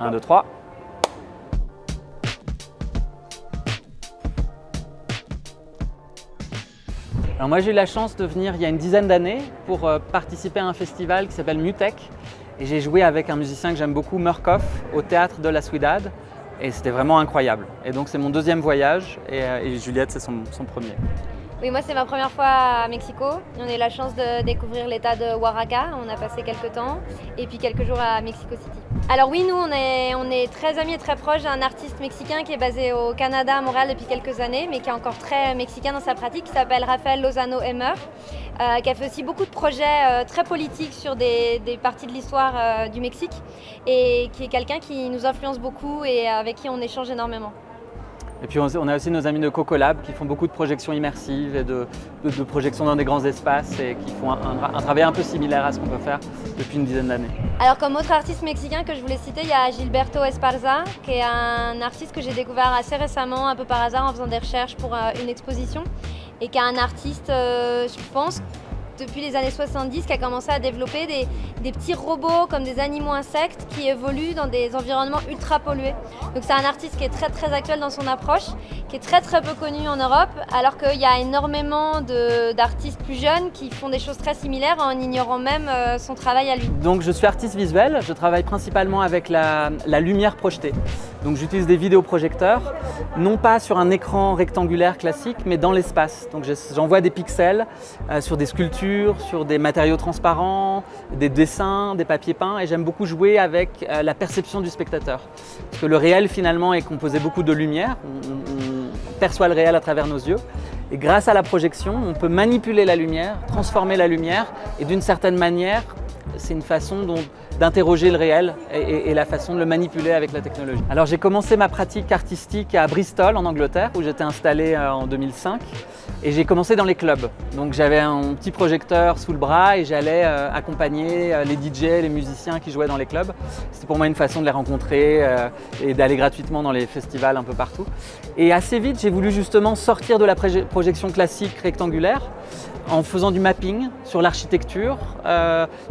1, 2, 3. Alors moi j'ai eu la chance de venir il y a une dizaine d'années pour participer à un festival qui s'appelle Mutech. Et j'ai joué avec un musicien que j'aime beaucoup, Murkoff, au théâtre de la Ciudad. Et c'était vraiment incroyable. Et donc c'est mon deuxième voyage et Juliette c'est son premier. Oui, moi c'est ma première fois à Mexico. On a eu la chance de découvrir l'état de Oaxaca. On a passé quelques temps et puis quelques jours à Mexico City. Alors oui, nous on est très amis et très proches d'un artiste mexicain qui est basé au Canada, à Montréal depuis quelques années, mais qui est encore très mexicain dans sa pratique, qui s'appelle Rafael Lozano Emmer, qui a fait aussi beaucoup de projets très politiques sur des parties de l'histoire du Mexique et qui est quelqu'un qui nous influence beaucoup et avec qui on échange énormément. Et puis on a aussi nos amis de CocoLab qui font beaucoup de projections immersives et de projections dans des grands espaces et qui font un travail un peu similaire à ce qu'on peut faire depuis une dizaine d'années. Alors comme autre artiste mexicain que je voulais citer, il y a Gilberto Esparza, qui est un artiste que j'ai découvert assez récemment, un peu par hasard en faisant des recherches pour une exposition, et qui est un artiste, je pense, depuis les années 70, qui a commencé à développer des petits robots comme des animaux insectes qui évoluent dans des environnements ultra pollués. Donc c'est un artiste qui est très très actuel dans son approche, qui est très très peu connu en Europe, alors qu'il y a énormément d'artistes plus jeunes qui font des choses très similaires en ignorant même son travail à lui. Donc je suis artiste visuel, je travaille principalement avec la lumière projetée. Donc j'utilise des vidéoprojecteurs, non pas sur un écran rectangulaire classique, mais dans l'espace. Donc j'envoie des pixels sur des sculptures, sur des matériaux transparents, des dessins, des papiers peints, et j'aime beaucoup jouer avec la perception du spectateur. Parce que le réel finalement est composé beaucoup de lumière, on perçoit le réel à travers nos yeux, et grâce à la projection, on peut manipuler la lumière, transformer la lumière, et d'une certaine manière, c'est une façon d'interroger le réel et la façon de le manipuler avec la technologie. Alors j'ai commencé ma pratique artistique à Bristol en Angleterre où j'étais installé en 2005 et j'ai commencé dans les clubs. Donc j'avais un petit projecteur sous le bras et j'allais accompagner les DJ, les musiciens qui jouaient dans les clubs. C'était pour moi une façon de les rencontrer et d'aller gratuitement dans les festivals un peu partout. Et assez vite j'ai voulu justement sortir de la projection classique rectangulaire en faisant du mapping sur l'architecture,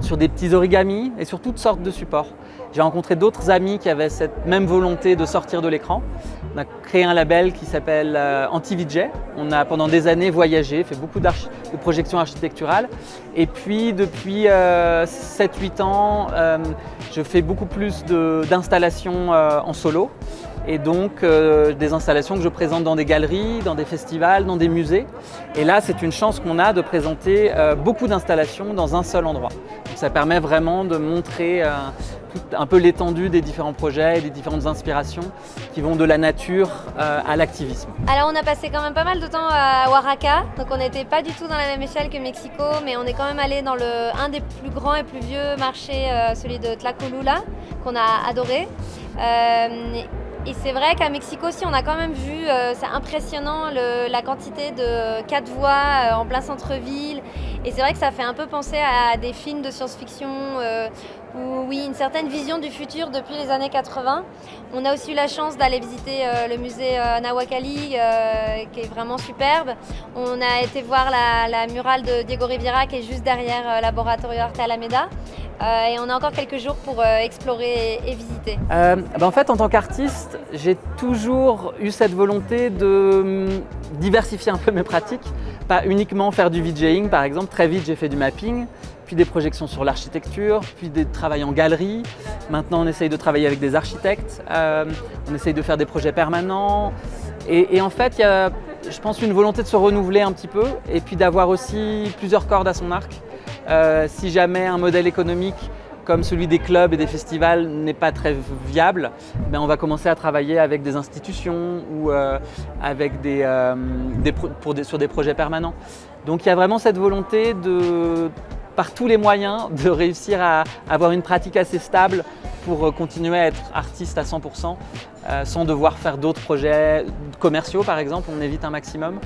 sur des petits origamis et sur toutes sortes de supports. J'ai rencontré d'autres amis qui avaient cette même volonté de sortir de l'écran. On a créé un label qui s'appelle Anti-VJ. On a pendant des années voyagé, fait beaucoup de projections architecturales. Et puis depuis 7-8 ans, je fais beaucoup plus d'installations en solo. Et donc des installations que je présente dans des galeries, dans des festivals, dans des musées. Et là, c'est une chance qu'on a de présenter beaucoup d'installations dans un seul endroit. Donc, ça permet vraiment de montrer un peu l'étendue des différents projets et des différentes inspirations qui vont de la nature à l'activisme. Alors on a passé quand même pas mal de temps à Oaxaca, donc on n'était pas du tout dans la même échelle que Mexico, mais on est quand même allé dans un des plus grands et plus vieux marchés, celui de Tlacolula, qu'on a adoré. Et c'est vrai qu'à Mexico aussi, on a quand même vu, c'est impressionnant la quantité de 4 voies en plein centre-ville. Et c'est vrai que ça fait un peu penser à des films de science-fiction où, oui, une certaine vision du futur depuis les années 80. On a aussi eu la chance d'aller visiter le musée Nahuacalli, qui est vraiment superbe. On a été voir la murale de Diego Rivera, qui est juste derrière Laboratorio Arte Alameda. Et on a encore quelques jours pour explorer et visiter. En fait, en tant qu'artiste, j'ai toujours eu cette volonté de diversifier un peu mes pratiques. Pas uniquement faire du VJing, par exemple. Très vite, j'ai fait du mapping, puis des projections sur l'architecture, puis des travails en galerie. Maintenant, on essaye de travailler avec des architectes. On essaye de faire des projets permanents. Et en fait, il y a, je pense, une volonté de se renouveler un petit peu et puis d'avoir aussi plusieurs cordes à son arc. Si jamais un modèle économique comme celui des clubs et des festivals n'est pas très viable, on va commencer à travailler avec des institutions ou avec sur des projets permanents. Donc il y a vraiment cette volonté par tous les moyens de réussir à avoir une pratique assez stable pour continuer à être artiste à 100%, sans devoir faire d'autres projets commerciaux par exemple, on évite un maximum.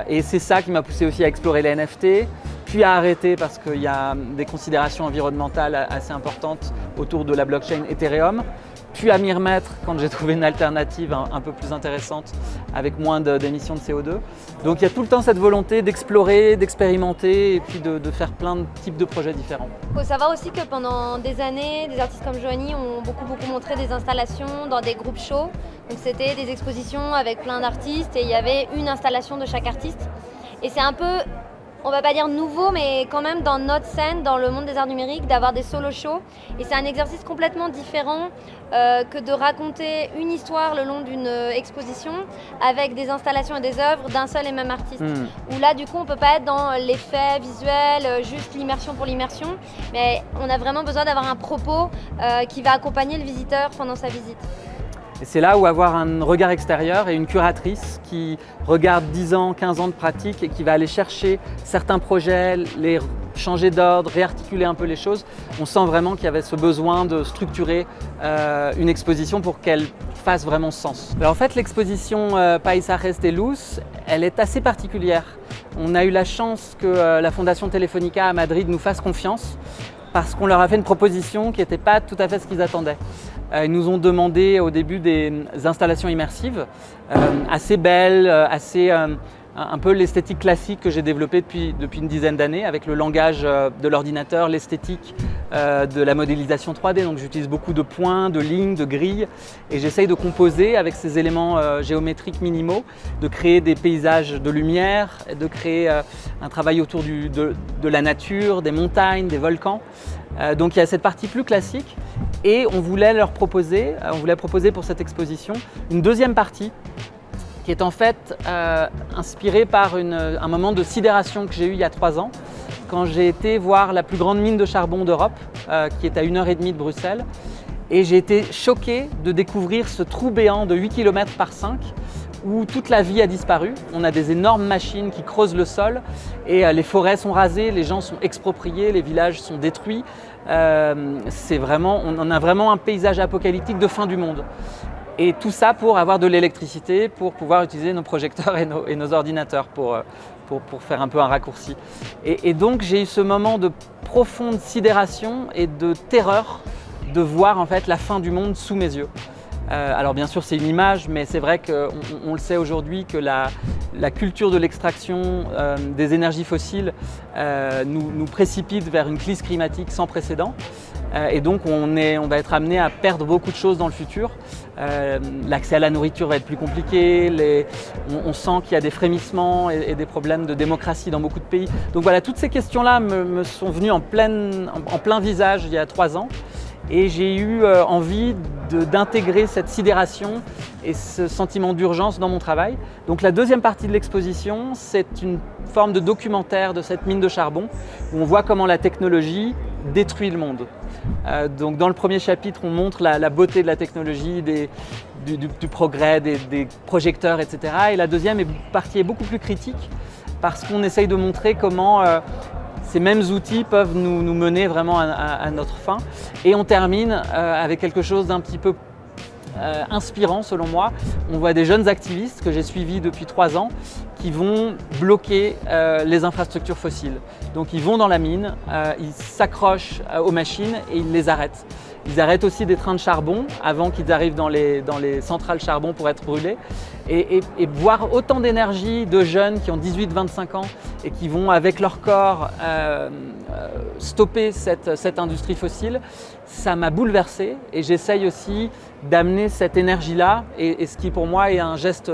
Et c'est ça qui m'a poussé aussi à explorer les NFT, puis a arrêté parce qu'il y a des considérations environnementales assez importantes autour de la blockchain Ethereum, puis à m'y remettre quand j'ai trouvé une alternative un peu plus intéressante avec moins d'émissions de CO2. Donc il y a tout le temps cette volonté d'explorer, d'expérimenter et puis de faire plein de types de projets différents. Il faut savoir aussi que pendant des années, des artistes comme Joanie ont beaucoup montré des installations dans des groupes shows. Donc c'était des expositions avec plein d'artistes et il y avait une installation de chaque artiste. Et c'est un peu, on va pas dire nouveau, mais quand même dans notre scène, dans le monde des arts numériques, d'avoir des solo shows. Et c'est un exercice complètement différent que de raconter une histoire le long d'une exposition avec des installations et des œuvres d'un seul et même artiste. Où là, du coup, on peut pas être dans l'effet visuel, juste l'immersion pour l'immersion, mais on a vraiment besoin d'avoir un propos qui va accompagner le visiteur pendant sa visite. Et c'est là où avoir un regard extérieur et une curatrice qui regarde 10 ans, 15 ans de pratique et qui va aller chercher certains projets, les changer d'ordre, réarticuler un peu les choses. On sent vraiment qu'il y avait ce besoin de structurer une exposition pour qu'elle fasse vraiment sens. Alors en fait, l'exposition Paisajes de Luz, elle est assez particulière. On a eu la chance que la Fondation Telefónica à Madrid nous fasse confiance parce qu'on leur a fait une proposition qui n'était pas tout à fait ce qu'ils attendaient. Ils nous ont demandé au début des installations immersives, assez belles, un peu l'esthétique classique que j'ai développée depuis une dizaine d'années avec le langage de l'ordinateur, l'esthétique de la modélisation 3D. Donc j'utilise beaucoup de points, de lignes, de grilles et j'essaye de composer avec ces éléments géométriques minimaux, de créer des paysages de lumière, de créer un travail autour de la nature, des montagnes, des volcans. Donc il y a cette partie plus classique et on voulait proposer pour cette exposition une deuxième partie qui est en fait inspirée par un moment de sidération que j'ai eu il y a 3 ans quand j'ai été voir la plus grande mine de charbon d'Europe qui est à 1h30 de Bruxelles et j'ai été choqué de découvrir ce trou béant de 8 km par 5 où toute la vie a disparu. On a des énormes machines qui creusent le sol et les forêts sont rasées, les gens sont expropriés, les villages sont détruits. On a vraiment un paysage apocalyptique de fin du monde. Et tout ça pour avoir de l'électricité, pour pouvoir utiliser nos projecteurs et nos ordinateurs pour faire un peu un raccourci. Et donc j'ai eu ce moment de profonde sidération et de terreur de voir en fait la fin du monde sous mes yeux. Alors bien sûr c'est une image, mais c'est vrai qu'on le sait aujourd'hui que la culture de l'extraction des énergies fossiles nous précipite vers une crise climatique sans précédent. Et donc on va être amené à perdre beaucoup de choses dans le futur. L'accès à la nourriture va être plus compliqué, on sent qu'il y a des frémissements et des problèmes de démocratie dans beaucoup de pays. Donc voilà, toutes ces questions-là me sont venues en plein visage il y a 3 ans. Et j'ai eu envie d'intégrer cette sidération et ce sentiment d'urgence dans mon travail. Donc la deuxième partie de l'exposition, c'est une forme de documentaire de cette mine de charbon où on voit comment la technologie détruit le monde. Donc dans le premier chapitre, on montre la beauté de la technologie, du progrès, des projecteurs, etc. Et la deuxième partie est beaucoup plus critique parce qu'on essaye de montrer comment ces mêmes outils peuvent nous mener vraiment à notre fin. Et on termine avec quelque chose d'un petit peu inspirant selon moi. On voit des jeunes activistes que j'ai suivis depuis 3 ans qui vont bloquer les infrastructures fossiles. Donc ils vont dans la mine, ils s'accrochent aux machines et ils les arrêtent. Ils arrêtent aussi des trains de charbon avant qu'ils arrivent dans les centrales charbon pour être brûlés. Et voir autant d'énergie de jeunes qui ont 18-25 ans et qui vont avec leur corps stopper cette industrie fossile, ça m'a bouleversé et j'essaye aussi d'amener cette énergie-là et ce qui pour moi est un geste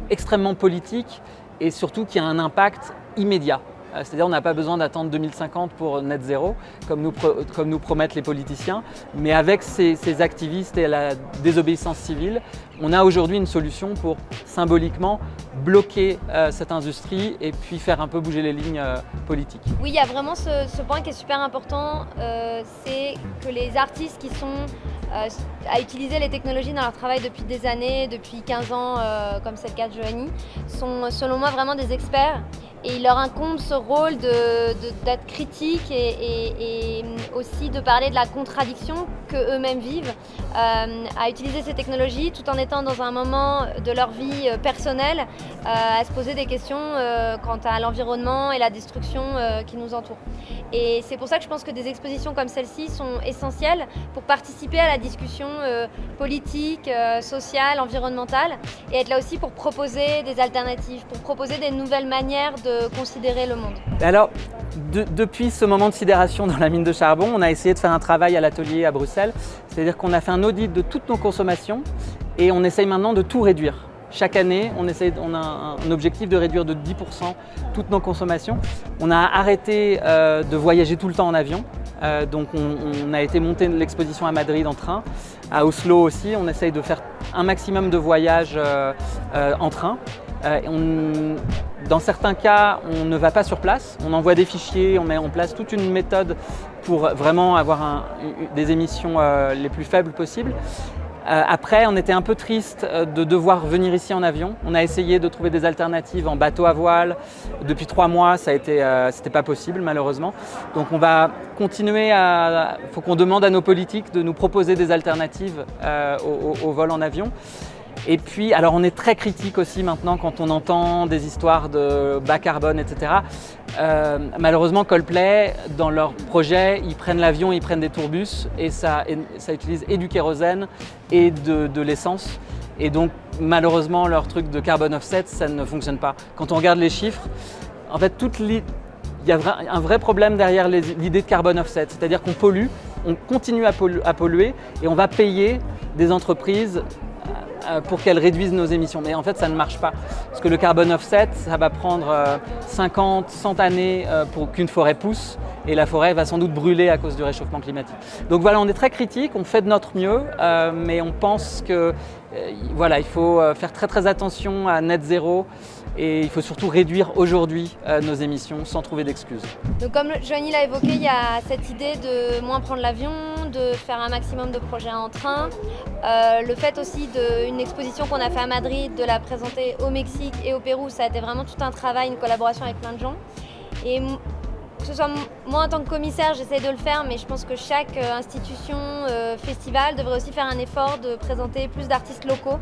extrêmement politique et surtout qui a un impact immédiat. C'est-à-dire on n'a pas besoin d'attendre 2050 pour net zéro, comme nous promettent les politiciens, mais avec ces activistes et la désobéissance civile, on a aujourd'hui une solution pour symboliquement bloquer cette industrie et puis faire un peu bouger les lignes politiques. Oui, il y a vraiment ce point qui est super important, c'est que les artistes qui sont à utiliser les technologies dans leur travail depuis des années, depuis 15 ans, comme c'est le cas de Joanie, sont selon moi vraiment des experts. Et il leur incombe ce rôle d'être critique et aussi de parler de la contradiction qu'eux-mêmes vivent à utiliser ces technologies tout en étant dans un moment de leur vie personnelle, à se poser des questions quant à l'environnement et la destruction qui nous entoure. Et c'est pour ça que je pense que des expositions comme celle-ci sont essentielles pour participer à la discussion politique, sociale, environnementale, et être là aussi pour proposer des alternatives, pour proposer des nouvelles manières de considérer le monde. Alors, depuis ce moment de sidération dans la mine de charbon, on a essayé de faire un travail à l'atelier à Bruxelles, c'est-à-dire qu'on a fait un audit de toutes nos consommations et on essaye maintenant de tout réduire. Chaque année, on a un objectif de réduire de 10% toutes nos consommations. On a arrêté de voyager tout le temps en avion. Donc on a été monter l'exposition à Madrid en train, à Oslo aussi. On essaye de faire un maximum de voyages en train. Dans certains cas, on ne va pas sur place. On envoie des fichiers, on met en place toute une méthode pour vraiment avoir des émissions les plus faibles possibles. Après, on était un peu triste de devoir venir ici en avion. On a essayé de trouver des alternatives en bateau à voile. Depuis 3 mois, c'était pas possible malheureusement. Donc on va continuer il faut qu'on demande à nos politiques de nous proposer des alternatives au vol en avion. Et puis, alors on est très critique aussi maintenant quand on entend des histoires de bas carbone, etc. Malheureusement, Coldplay, dans leur projet, ils prennent l'avion, ils prennent des tourbus et ça utilise et du kérosène et de l'essence. Et donc, malheureusement, leur truc de carbon offset, ça ne fonctionne pas. Quand on regarde les chiffres, en fait, il y a un vrai problème derrière l'idée de carbon offset. C'est-à-dire qu'on pollue, on continue à polluer et on va payer des entreprises pour qu'elles réduisent nos émissions. Mais en fait, ça ne marche pas. Parce que le carbon offset, ça va prendre 50, 100 années pour qu'une forêt pousse. Et la forêt va sans doute brûler à cause du réchauffement climatique. Donc voilà, on est très critique, on fait de notre mieux, mais on pense que voilà, il faut faire très très attention à net zéro. Et il faut surtout réduire aujourd'hui nos émissions sans trouver d'excuses. Donc comme Joanie l'a évoqué, il y a cette idée de moins prendre l'avion, de faire un maximum de projets en train. Le fait aussi d'une exposition qu'on a fait à Madrid, de la présenter au Mexique et au Pérou, ça a été vraiment tout un travail, une collaboration avec plein de gens. Et que ce soit moi en tant que commissaire, j'essaie de le faire, mais je pense que chaque institution, festival devrait aussi faire un effort de présenter plus d'artistes locaux.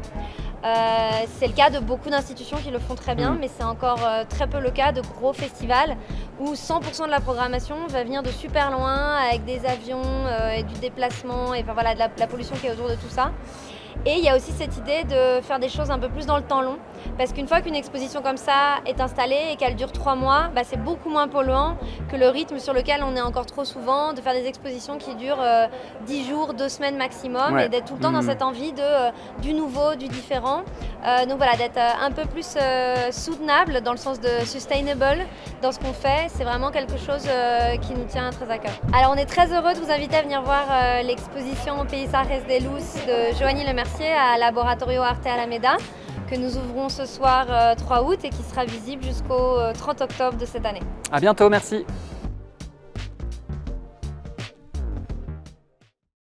C'est le cas de beaucoup d'institutions qui le font très bien, mais c'est encore très peu le cas de gros festivals où 100% de la programmation va venir de super loin avec des avions et du déplacement et enfin, voilà, de la pollution qui est autour de tout ça. Et il y a aussi cette idée de faire des choses un peu plus dans le temps long, parce qu'une fois qu'une exposition comme ça est installée et qu'elle dure 3 mois, bah c'est beaucoup moins polluant que le rythme sur lequel on est encore trop souvent, de faire des expositions qui durent 10 jours, 2 semaines maximum, et d'être tout le temps dans cette envie du nouveau, du différent. Donc voilà, d'être un peu plus soutenable dans le sens de sustainable dans ce qu'on fait, c'est vraiment quelque chose qui nous tient très à cœur. Alors on est très heureux de vous inviter à venir voir l'exposition Paisajes de Luz de Joanie Lemercier à Laboratorio Arte Alameda, que nous ouvrons ce soir 3 août et qui sera visible jusqu'au 30 octobre de cette année. À bientôt, merci.